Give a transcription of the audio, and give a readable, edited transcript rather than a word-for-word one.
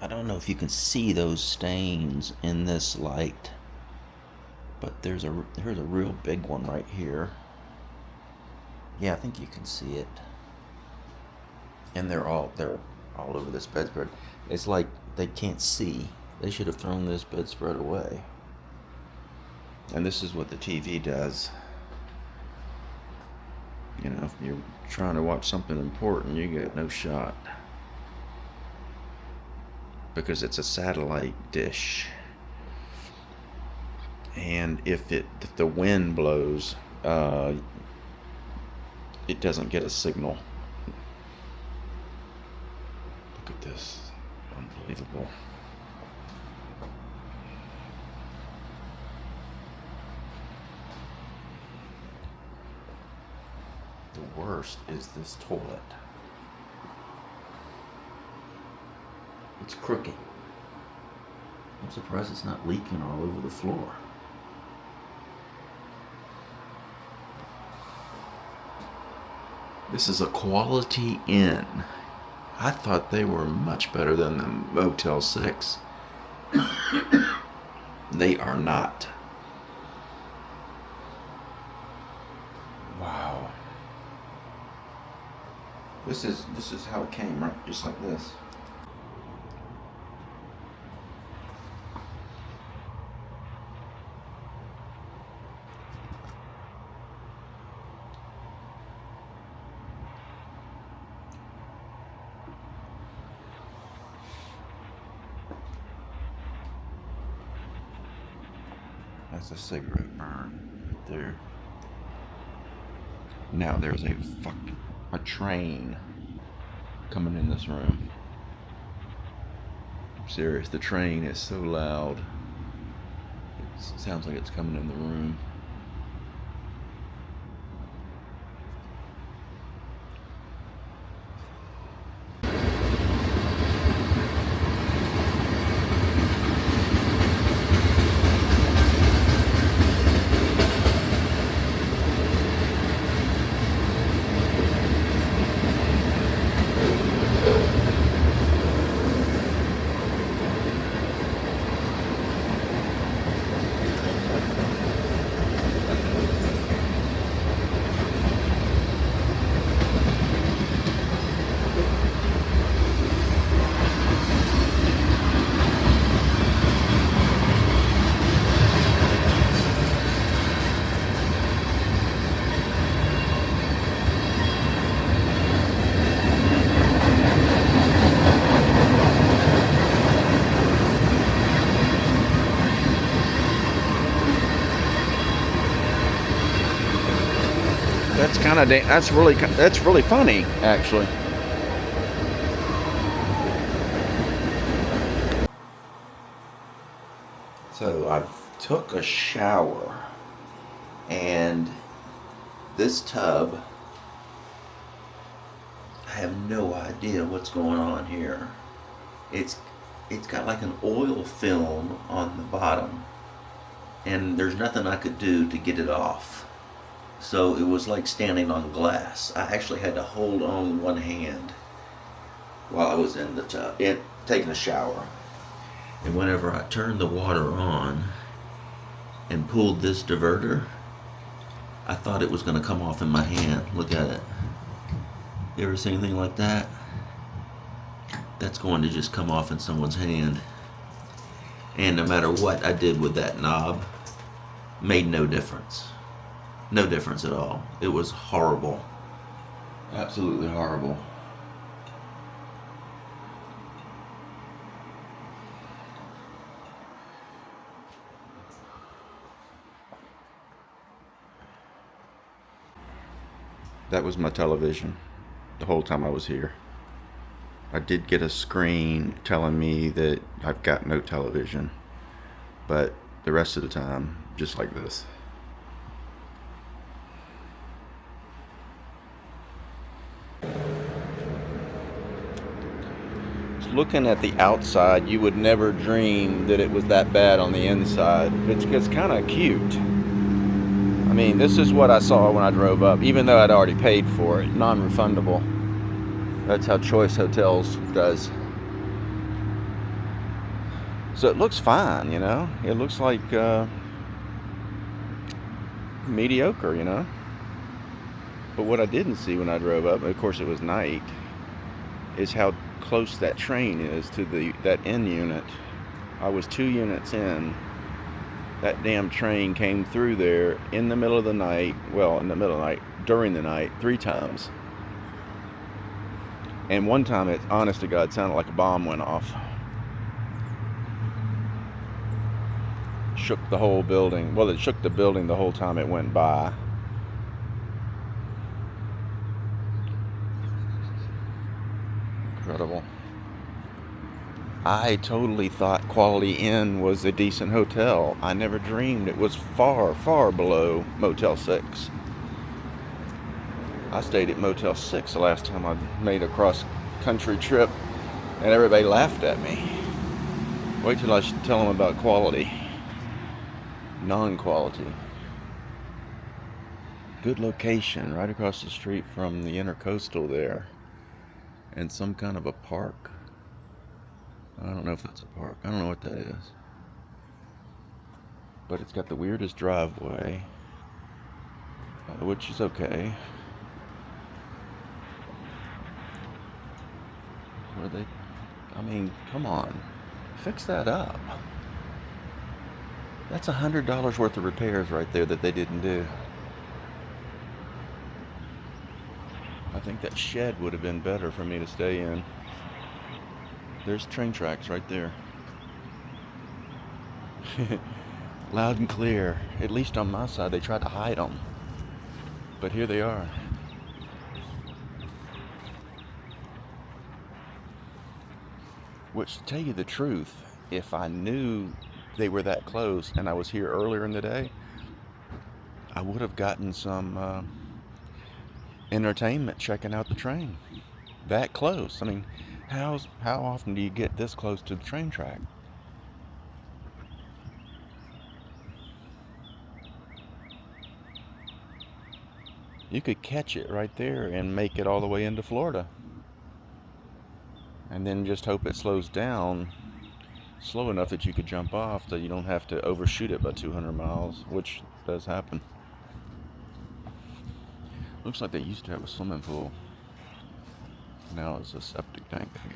I don't know if you can see those stains in this light, but there's a real big one right here. Yeah, I think you can see it. And they're all over this bedspread. It's like they can't see. They should have thrown this bedspread away. And this is what the TV does. You know, if you're trying to watch something important, you get no shot. Because it's a satellite dish. And if the wind blows, it doesn't get a signal. Look at this. Unbelievable. The worst is this toilet. It's crooked. I'm surprised it's not leaking all over the floor. This is a Quality Inn. I thought they were much better than the Motel 6. They are not. Wow. This is how it came, right? Just like this. That's a cigarette burn right there. Now there's a train coming in this room. I'm serious, the train is so loud. It sounds like it's coming in the room. That's really funny, actually. So I took a shower, and this tub, I have no idea what's going on here. It's got like an oil film on the bottom, and there's nothing I could do to get it off. So it was like standing on glass. I actually had to hold on one hand while I was in the tub, taking a shower. And whenever I turned the water on and pulled this diverter, I thought it was going to come off in my hand. Look at it. You ever seen anything like that? That's going to just come off in someone's hand. And no matter what I did with that knob, made no difference. No difference at all. It was horrible. Absolutely horrible. That was my television the whole time I was here. I did get a screen telling me that I've got no television, but the rest of the time, just like this. Looking at the outside, you would never dream that it was that bad on the inside. It's kind of cute. I mean, this is what I saw when I drove up, even though I'd already paid for it, non-refundable. That's how Choice Hotels does. So it looks fine, you know. It looks like mediocre, you know. But what I didn't see when I drove up, of course it was night, is how close that train is to that end unit. I was 2 units in. That damn train came through there in the middle of the night. Well, in the middle of the night, during the night, 3 times. And one time, it, honest to God, sounded like a bomb went off. Shook the whole building. Well, it shook the building the whole time it went by. Incredible. I totally thought Quality Inn was a decent hotel. I never dreamed it was far, far below Motel 6. I stayed at Motel 6 the last time I made a cross-country trip, and everybody laughed at me. Wait till I tell them about quality. Non-quality. Good location, right across the street from the Intercoastal there. And some kind of a park. I don't know if that's a park. I don't know what that is. But it's got the weirdest driveway, which is okay. Where they, I mean, come on, fix that up. That's $100 worth of repairs right there that they didn't do. I think that shed would have been better for me to stay in. There's train tracks right there. Loud and clear. At least on my side, they tried to hide them. But here they are. Which, to tell you the truth, if I knew they were that close and I was here earlier in the day, I would have gotten some entertainment checking out the train. That close. I mean, how often do you get this close to the train track? You could catch it right there and make it all the way into Florida. And then just hope it slows down slow enough that you could jump off so you don't have to overshoot it by 200 miles, which does happen. Looks like they used to have a swimming pool. Now it's a septic tank, I